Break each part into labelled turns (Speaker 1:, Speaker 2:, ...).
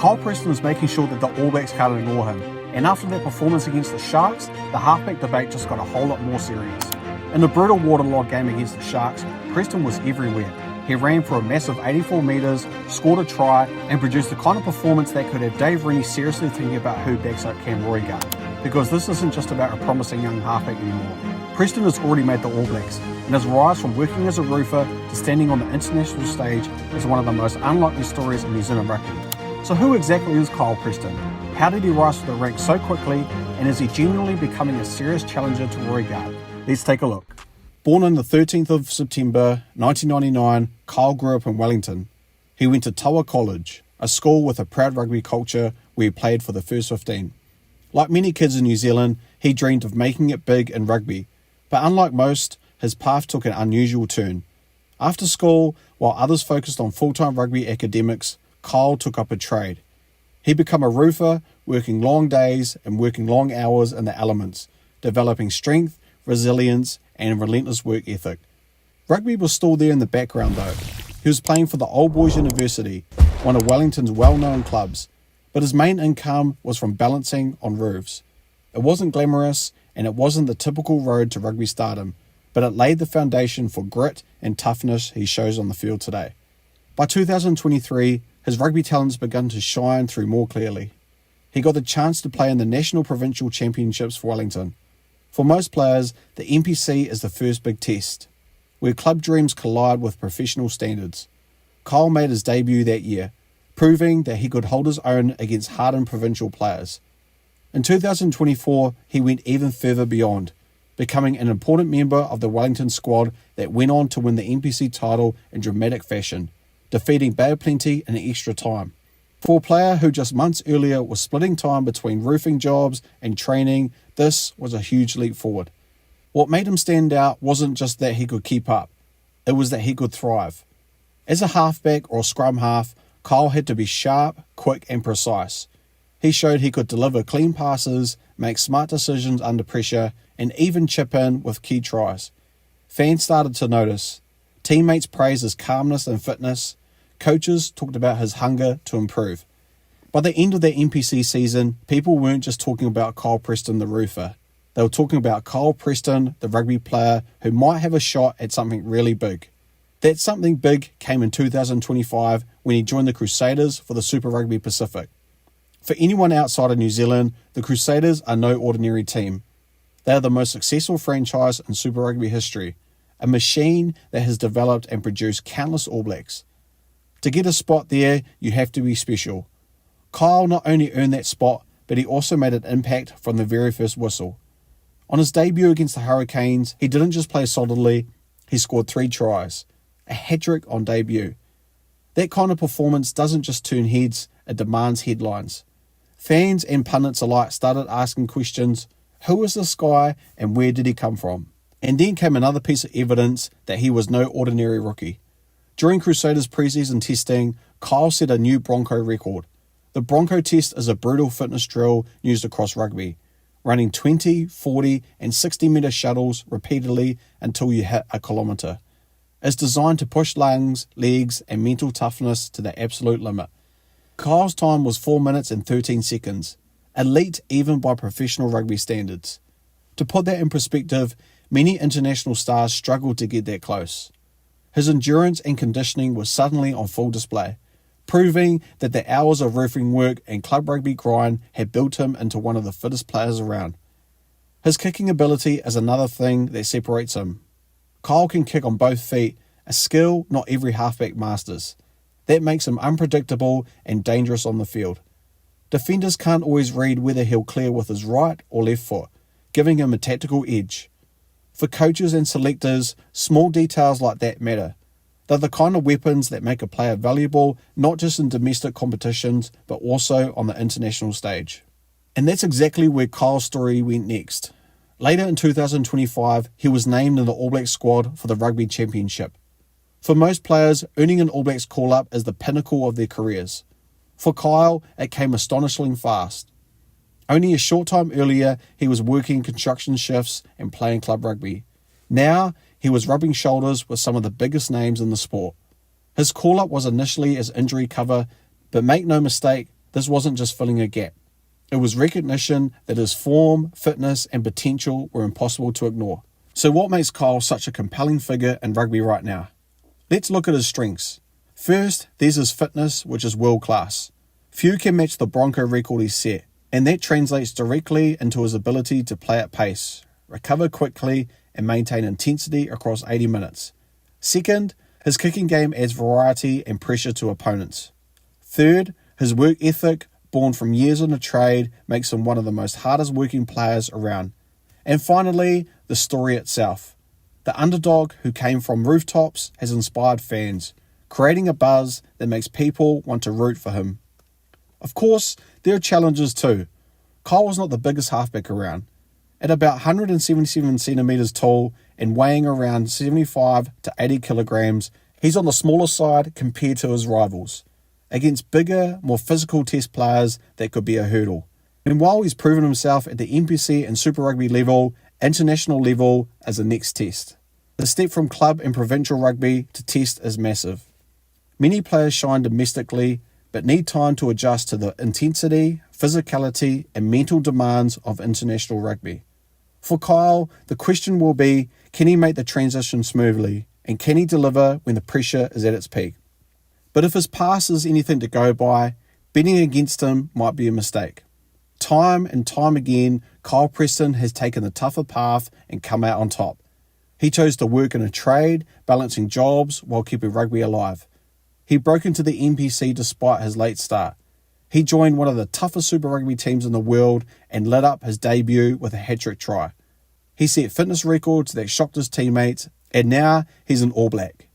Speaker 1: Kyle Preston is making sure that the All Blacks can't ignore him, and after that performance against the Sharks, the halfback debate just got a whole lot more serious. In the brutal waterlogged game against the Sharks, Preston was everywhere. He ran for a massive 84 metres, scored a try, and produced the kind of performance that could have Dave Rennie seriously thinking about who backs up Cam Roigard. Because this isn't just about a promising young halfback anymore. Preston has already made the All Blacks, and his rise from working as a roofer to standing on the international stage is one of the most unlikely stories in New Zealand rugby. So who exactly is Kyle Preston? How did he rise to the ranks so quickly, and is he genuinely becoming a serious challenger to Roigard? Let's take a look. Born on the 13th of September 1999, Kyle grew up in Wellington. He went to Tawa College, a school with a proud rugby culture where he played for the first 15. Like many kids in New Zealand, he dreamed of making it big in rugby, but unlike most, his path took an unusual turn. After school, while others focused on full-time rugby academics, Kyle took up a trade. He became a roofer, working long days and working long hours in the elements, developing strength, resilience, and relentless work ethic. Rugby was still there in the background though. He was playing for the Old Boys University, one of Wellington's well-known clubs, but his main income was from balancing on roofs. It wasn't glamorous, and it wasn't the typical road to rugby stardom, but it laid the foundation for grit and toughness he shows on the field today. By 2023, his rugby talents began to shine through more clearly. He got the chance to play in the National Provincial Championships for Wellington. For most players, the NPC is the first big test, where club dreams collide with professional standards. Kyle made his debut that year, proving that he could hold his own against hardened provincial players. In 2024, he went even further beyond, becoming an important member of the Wellington squad that went on to win the NPC title in dramatic fashion, defeating Bay of Plenty in extra time. For a player who just months earlier was splitting time between roofing jobs and training, this was a huge leap forward. What made him stand out wasn't just that he could keep up, it was that he could thrive. As a halfback or scrum half, Kyle had to be sharp, quick and precise. He showed he could deliver clean passes, make smart decisions under pressure, and even chip in with key tries. Fans started to notice. Teammates praised his calmness and fitness. Coaches talked about his hunger to improve. By the end of that NPC season, people weren't just talking about Kyle Preston the roofer. They were talking about Kyle Preston, the rugby player who might have a shot at something really big. That something big came in 2025 when he joined the Crusaders for the Super Rugby Pacific. For anyone outside of New Zealand, the Crusaders are no ordinary team. They are the most successful franchise in Super Rugby history, a machine that has developed and produced countless All Blacks. To get a spot there, you have to be special. Kyle not only earned that spot, but he also made an impact from the very first whistle. On his debut against the Hurricanes, he didn't just play solidly, he scored 3 tries, a hat-trick on debut. That kind of performance doesn't just turn heads, it demands headlines. Fans and pundits alike started asking questions, who is this guy and where did he come from? And then came another piece of evidence that he was no ordinary rookie. During Crusaders preseason testing, Kyle set a new Bronco record. The Bronco test is a brutal fitness drill used across rugby, running 20, 40 and 60 metre shuttles repeatedly until you hit a kilometre. It's designed to push lungs, legs and mental toughness to the absolute limit. Kyle's time was 4 minutes and 13 seconds, elite even by professional rugby standards. To put that in perspective, many international stars struggled to get that close. His endurance and conditioning was suddenly on full display, proving that the hours of roofing work and club rugby grind had built him into one of the fittest players around. His kicking ability is another thing that separates him. Kyle can kick on both feet, a skill not every halfback masters. That makes him unpredictable and dangerous on the field. Defenders can't always read whether he'll clear with his right or left foot, giving him a tactical edge. For coaches and selectors, small details like that matter. They're the kind of weapons that make a player valuable, not just in domestic competitions, but also on the international stage. And that's exactly where Kyle's story went next. Later in 2025, he was named in the All Blacks squad for the Rugby Championship. For most players, earning an All Blacks call-up is the pinnacle of their careers. For Kyle, it came astonishingly fast. Only a short time earlier, he was working construction shifts and playing club rugby. Now, he was rubbing shoulders with some of the biggest names in the sport. His call-up was initially as injury cover, but make no mistake, this wasn't just filling a gap. It was recognition that his form, fitness, and potential were impossible to ignore. So what makes Kyle such a compelling figure in rugby right now? Let's look at his strengths. First, there's his fitness, which is world class. Few can match the Bronco record he set, and that translates directly into his ability to play at pace, recover quickly, and maintain intensity across 80 minutes. Second, his kicking game adds variety and pressure to opponents. Third, his work ethic, born from years in the trade, makes him one of the most hardest working players around. And finally, the story itself. The underdog who came from rooftops has inspired fans, creating a buzz that makes people want to root for him. Of course, there are challenges too. Kyle was not the biggest halfback around. At about 177 centimetres tall and weighing around 75 to 80 kilograms, he's on the smaller side compared to his rivals. Against bigger, more physical test players, that could be a hurdle. And while he's proven himself at the NPC and Super Rugby level, international level is the next test. The step from club and provincial rugby to test is massive. Many players shine domestically, but need time to adjust to the intensity, physicality, and mental demands of international rugby. For Kyle, the question will be, can he make the transition smoothly, and can he deliver when the pressure is at its peak? But if his past is anything to go by, betting against him might be a mistake. Time and time again, Kyle Preston has taken the tougher path and come out on top. He chose to work in a trade, balancing jobs while keeping rugby alive. He broke into the NPC despite his late start. He joined one of the toughest Super Rugby teams in the world and lit up his debut with a hat-trick try. He set fitness records that shocked his teammates, and now he's an All Black.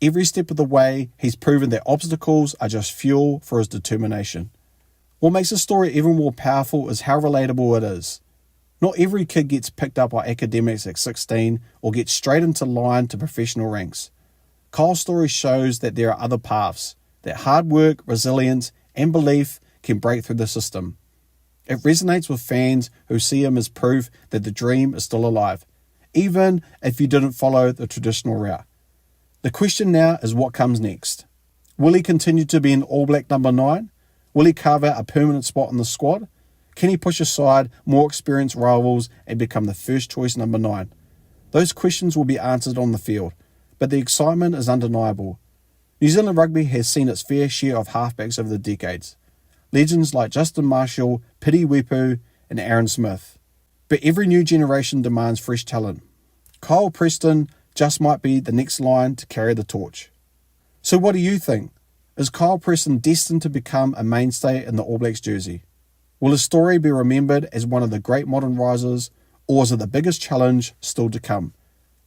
Speaker 1: Every step of the way, he's proven that obstacles are just fuel for his determination. What makes the story even more powerful is how relatable it is. Not every kid gets picked up by academics at 16 or gets straight into line to professional ranks. Kyle's story shows that there are other paths, that hard work, resilience, and belief can break through the system. It resonates with fans who see him as proof that the dream is still alive, even if you didn't follow the traditional route. The question now is what comes next. Will he continue to be an All Black number 9? Will he carve out a permanent spot in the squad? Can he push aside more experienced rivals and become the first choice number 9? Those questions will be answered on the field, but the excitement is undeniable. New Zealand rugby has seen its fair share of halfbacks over the decades. Legends like Justin Marshall, Piti Wepu, and Aaron Smith. But every new generation demands fresh talent. Kyle Preston just might be the next line to carry the torch. So what do you think? Is Kyle Preston destined to become a mainstay in the All Blacks jersey? Will his story be remembered as one of the great modern risers, or is it the biggest challenge still to come?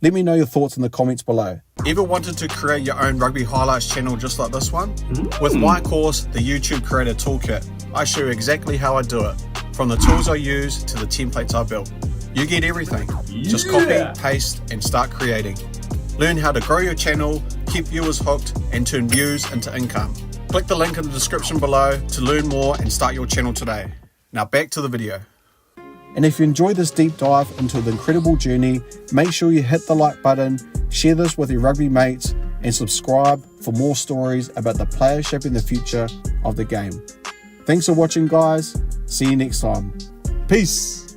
Speaker 1: Let me know your thoughts in the comments below. Ever wanted to create your own Rugby Highlights channel just like this one? With my course, the YouTube Creator Toolkit, I show you exactly how I do it, from the tools I use to the templates I built. You get everything. Just copy, paste, and start creating. Learn how to grow your channel, keep viewers hooked, and turn views into income. Click the link in the description below to learn more and start your channel today. Now back to the video. And if you enjoyed this deep dive into the incredible journey, make sure you hit the like button, share this with your rugby mates, and subscribe for more stories about the players shaping the future of the game. Thanks for watching, guys. See you next time. Peace.